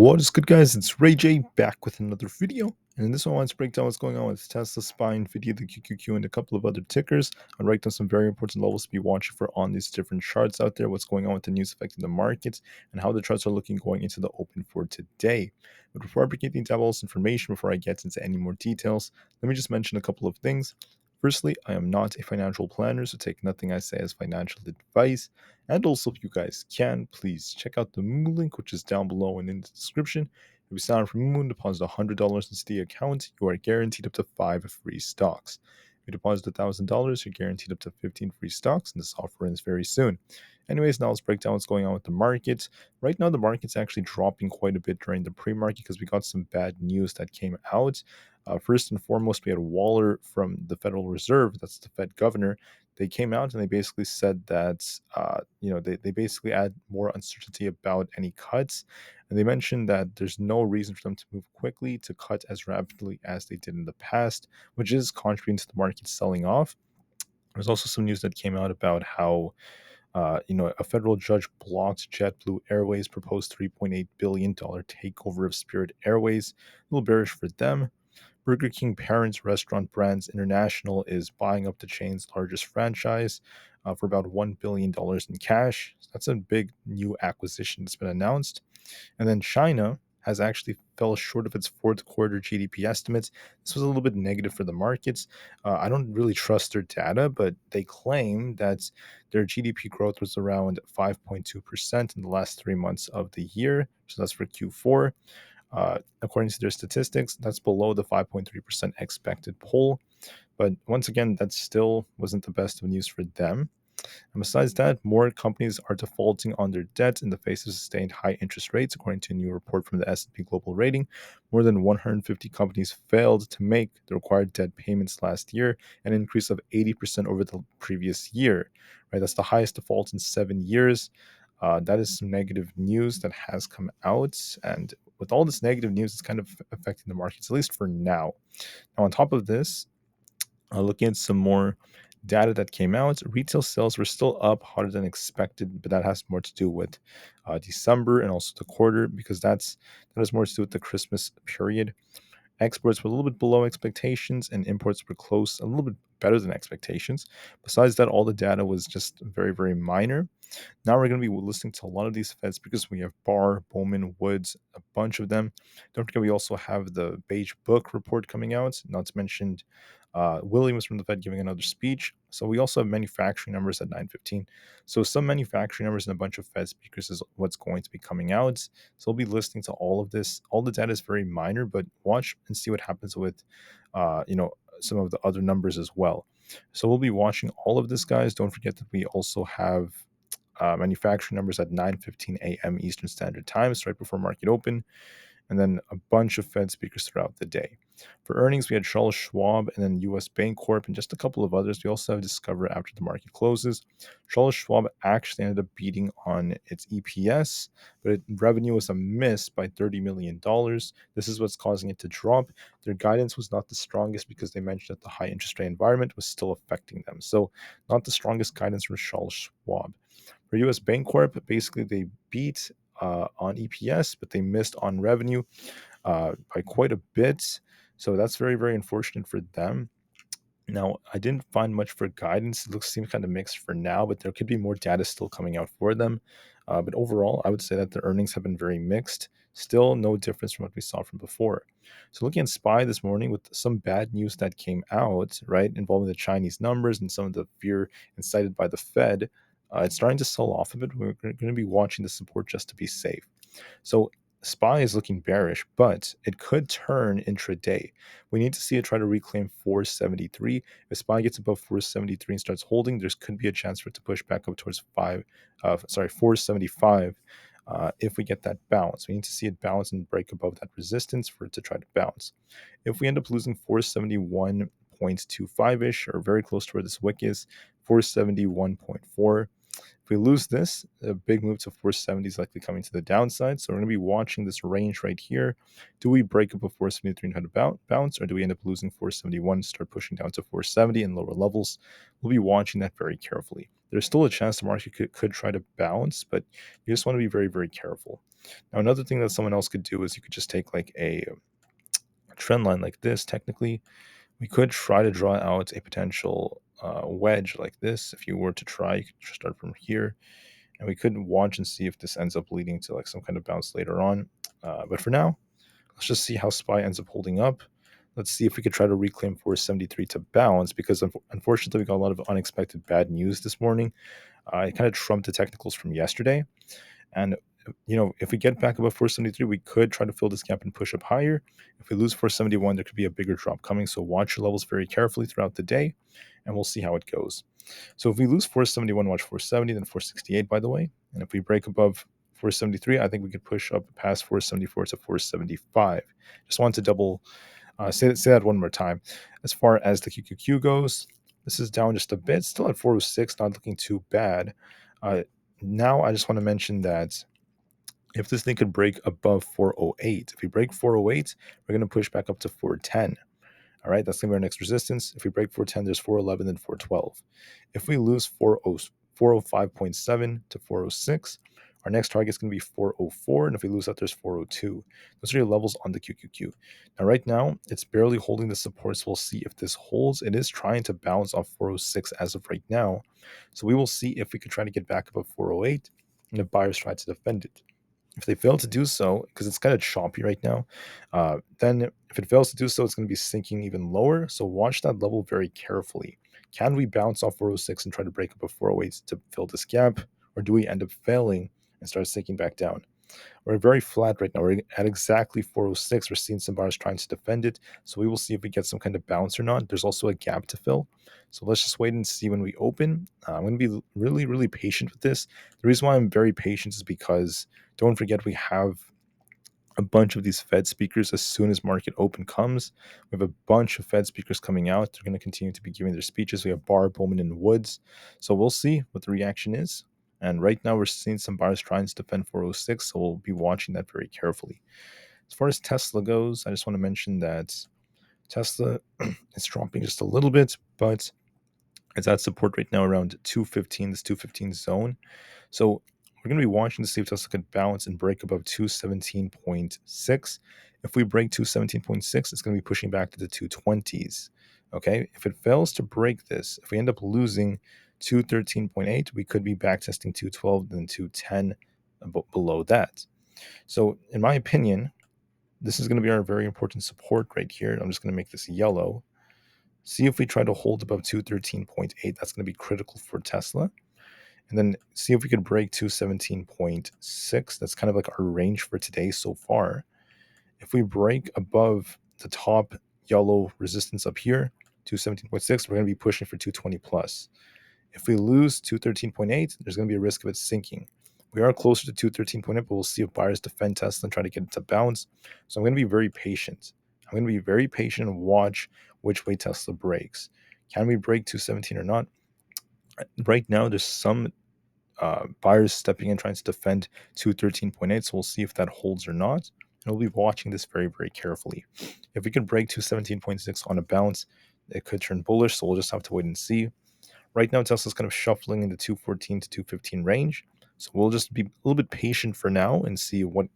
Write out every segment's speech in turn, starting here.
What is good, guys? It's Rey-Jay back with another video, and in this one I want to break down what's going on with Tesla, SPY, Nvda, the QQQ, and a couple of other tickers. I'll write down some very important levels to be watching for on these different charts out there, what's going on with the news affecting the markets, and how the charts are looking going into the open for today. But before I begin to have all this information, before I get into any more details, let me just mention a couple of things. Firstly, I am not a financial planner, so take nothing I say as financial advice. And also, if you guys can, please check out the Moomoo link, which is down below and in the description. If you sign up for Moomoo and deposit $100 into the account, you are guaranteed up to 5 free stocks. If you deposit $1,000, you're guaranteed up to 15 free stocks, and this offer ends very soon. Anyways, now let's break down what's going on with the market. Right now, the market's actually dropping quite a bit during the pre-market because we got some bad news that came out. First and foremost, we had Waller from the Federal Reserve, that's the Fed governor. They came out and they basically said that, they basically add more uncertainty about any cuts. And they mentioned that there's no reason for them to move quickly to cut as rapidly as they did in the past, which is contributing to the market selling off. There's also some news that came out about how a federal judge blocked JetBlue Airways' proposed $3.8 billion takeover of Spirit Airways. A little bearish for them. Burger King Parents Restaurant Brands International is buying up the chain's largest franchise for about $1 billion in cash. That's a big new acquisition that's been announced. And then China has actually fell short of its fourth quarter GDP estimates. This was a little bit negative for the markets. I don't really trust their data, but they claim that their GDP growth was around 5.2% in the last 3 months of the year. So that's for Q4. According to their statistics, that's below the 5.3% expected poll. But once again, that still wasn't the best of news for them. And besides that, more companies are defaulting on their debt in the face of sustained high interest rates, according to a new report from the S&P Global Rating. More than 150 companies failed to make the required debt payments last year, an increase of 80% over the previous year. Right, that's the highest default in 7 years. That is some negative news that has come out, and with all this negative news, it's kind of affecting the markets, at least for now. Now, on top of this, looking at some more data that came out, retail sales were still up harder than expected, but that has more to do with December and also the quarter, because that has more to do with the Christmas period. Exports were a little bit below expectations, and imports were close, a little bit better than expectations. Besides that, all the data was just very, very minor. Now we're going to be listening to a lot of these Feds because we have Barr, Bowman, Woods, a bunch of them. Don't forget, we also have the Beige Book report coming out, not to mention Williams from the Fed giving another speech. So we also have manufacturing numbers at 9:15. So some manufacturing numbers and a bunch of Fed speakers is what's going to be coming out. So we'll be listening to all of this. All the data is very minor, but watch and see what happens with, some of the other numbers as well. So we'll be watching all of this, guys. Don't forget that we also have manufacturing numbers at 9:15 a.m. Eastern Standard Time, so right before market open, and then a bunch of Fed speakers throughout the day. For earnings, we had Charles Schwab and then U.S. Bancorp and just a couple of others. We also have Discover after the market closes. Charles Schwab actually ended up beating on its EPS, but revenue was a miss by $30 million. This is what's causing it to drop. Their guidance was not the strongest because they mentioned that the high interest rate environment was still affecting them. So not the strongest guidance from Charles Schwab. For U.S. Bancorp, basically they beat on EPS, but they missed on revenue by quite a bit. So that's very, very unfortunate for them. Now, I didn't find much for guidance. It seems kind of mixed for now, but there could be more data still coming out for them. But overall, I would say that the earnings have been very mixed. Still no difference from what we saw from before. So looking at SPY this morning with some bad news that came out, right, involving the Chinese numbers and some of the fear incited by the Fed, it's starting to sell off a bit. We're going to be watching the support just to be safe. So SPY is looking bearish, but it could turn intraday. We need to see it try to reclaim 473. If SPY gets above 473 and starts holding, there could be a chance for it to push back up towards 475. If we get that bounce, we need to see it bounce and break above that resistance for it to try to bounce. If we end up losing 471.25-ish, or very close to where this wick is, 471.4. If we lose this, a big move to 470 is likely coming to the downside. So we're going to be watching this range right here. Do we break up a 473 and try to bounce, or do we end up losing 471, start pushing down to 470 and lower levels? We'll be watching that very carefully. There's still a chance the market could try to bounce, but you just want to be very, very careful. Now, another thing that someone else could do is you could just take like a trend line like this. Technically, we could try to draw out a potential wedge like this. If you were to try, you could just start from here, and we could watch and see if this ends up leading to like some kind of bounce later on. But for now, let's just see how SPY ends up holding up. Let's see if we could try to reclaim 473 to bounce, because unfortunately we got a lot of unexpected bad news this morning. It kind of trumped the technicals from yesterday. And if we get back above 473, we could try to fill this gap and push up higher. If we lose 471, there could be a bigger drop coming. So watch your levels very carefully throughout the day, and we'll see how it goes. So if we lose 471, watch 470, then 468, by the way. And if we break above 473, I think we could push up past 474 to 475. Just want to double say that one more time. As far as the QQQ goes, this is down just a bit, still at 406, not looking too bad. Now I just want to mention that if this thing could break above 408, if we break 408, we're going to push back up to 410. All right, that's going to be our next resistance. If we break 410, there's 411 and 412. If we lose 405.7 to 406, our next target is going to be 404. And if we lose that, there's 402. Those are your levels on the QQQ. Now, right now, it's barely holding the support. So we'll see if this holds. It is trying to bounce off 406 as of right now. So we will see if we could try to get back above 408 and if buyers try to defend it. If they fail to do so, because it's kind of choppy right now, then if it fails to do so, it's going to be sinking even lower. So watch that level very carefully. Can we bounce off 406 and try to break above 408 to fill this gap? Or do we end up failing and start sinking back down? We're very flat right now. We're at exactly 406. We're seeing some buyers trying to defend it. So we will see if we get some kind of bounce or not. There's also a gap to fill. So let's just wait and see when we open. I'm going to be really, really patient with this. The reason why I'm very patient is because don't forget we have a bunch of these Fed speakers as soon as market open comes. We have a bunch of Fed speakers coming out. They're going to continue to be giving their speeches. We have Barr, Bowman, and Woods. So we'll see what the reaction is. And right now we're seeing some buyers trying to defend 406, so we'll be watching that very carefully. As far as Tesla goes, I just want to mention that Tesla is dropping just a little bit, but it's at support right now around 215, this 215 zone. So we're going to be watching to see if Tesla could bounce and break above 217.6. If we break 217.6, it's going to be pushing back to the 220s. Okay, if it fails to break this, if we end up losing 213.8, we could be backtesting 212, then 210 below that. So in my opinion, this is going to be our very important support right here. I'm just going to make this yellow. See if we try to hold above 213.8. That's going to be critical for Tesla. And then see if we could break 217.6. That's kind of like our range for today so far. If we break above the top yellow resistance up here, 217.6, we're going to be pushing for 220 plus. If we lose 213.8, there's going to be a risk of it sinking. We are closer to 213.8, but we'll see if buyers defend Tesla and try to get it to bounce. So I'm going to be very patient. I'm going to be very patient and watch which way Tesla breaks. Can we break 217 or not? Right now, there's some buyers stepping in trying to defend 213.8, so we'll see if that holds or not. And we'll be watching this very, very carefully. If we could break 217.6 on a bounce, it could turn bullish, so we'll just have to wait and see. Right now, Tesla's kind of shuffling in the 214 to 215 range, so we'll just be a little bit patient for now and see what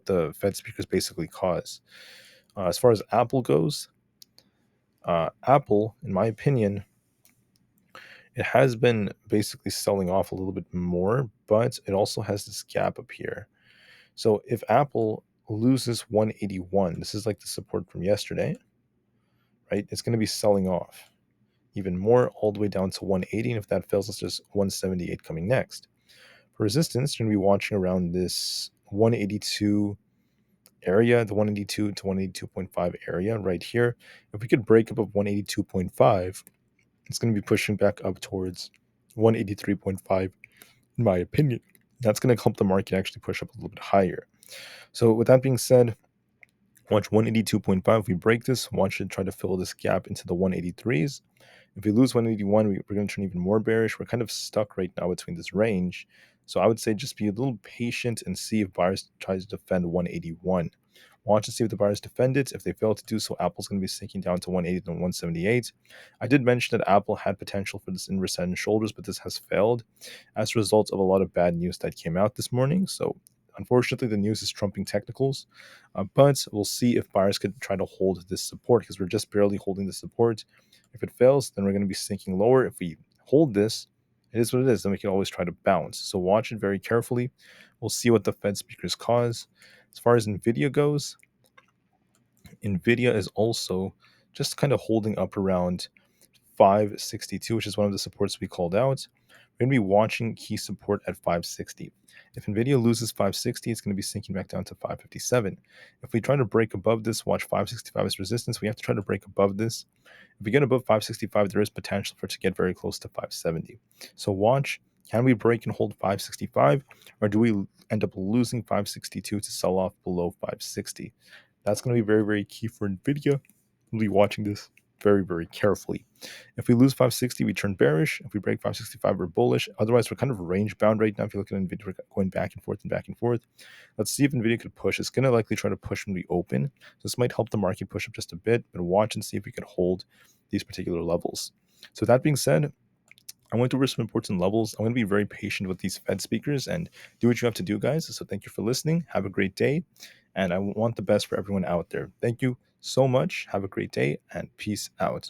the Fed speakers basically cause. As far as Aapl goes, Aapl, in my opinion, it has been basically selling off a little bit more, but it also has this gap up here. So if Aapl loses 181, this is like the support from yesterday, right? It's going to be selling off even more all the way down to 180. And if that fails, it's just 178 coming next. For resistance, you're going to be watching around this 182 area, the 182 to 182.5 area right here. If we could break above 182.5, it's going to be pushing back up towards 183.5, in my opinion. That's going to help the market actually push up a little bit higher. So with that being said, watch 182.5. If we break this, watch it try to fill this gap into the 183s. If we lose 181, we're going to turn even more bearish. We're kind of stuck right now between this range. So I would say just be a little patient and see if buyers try to defend 181. Watch to see if the buyers defend it. If they fail to do so, Apple's going to be sinking down to 180 and 178. I did mention that Aapl had potential for this inverse head and shoulders, but this has failed as a result of a lot of bad news that came out this morning. So Unfortunately, the news is trumping technicals, but we'll see if buyers could try to hold this support because we're just barely holding the support. If it fails, then we're going to be sinking lower. If we hold this, it is what it is. Then we can always try to bounce. So watch it very carefully. We'll see what the Fed speakers cause. As far as Nvidia goes, Nvidia is also just kind of holding up around 562, which is one of the supports we called out. We're going to be watching key support at 560. If Nvidia loses 560, it's going to be sinking back down to 557. If we try to break above this, watch 565 as resistance. We have to try to break above this. If we get above 565, there is potential for it to get very close to 570. So watch, can we break and hold 565, or do we end up losing 562 to sell off below 560? That's going to be very, very key for Nvidia. We'll be watching this very, very carefully. If we lose 560, we turn bearish. If we break 565, we're bullish. Otherwise, we're kind of range bound right now. If you look at Nvidia, we're going back and forth and back and forth. Let's see if Nvidia could push. It's going to likely try to push when we open. So this might help the market push up just a bit, but watch and see if we can hold these particular levels. So with that being said, I went over some important levels. I'm going to be very patient with these Fed speakers and do what you have to do, guys. So thank you for listening. Have a great day. And I want the best for everyone out there. Thank you so much. Have a great day and peace out.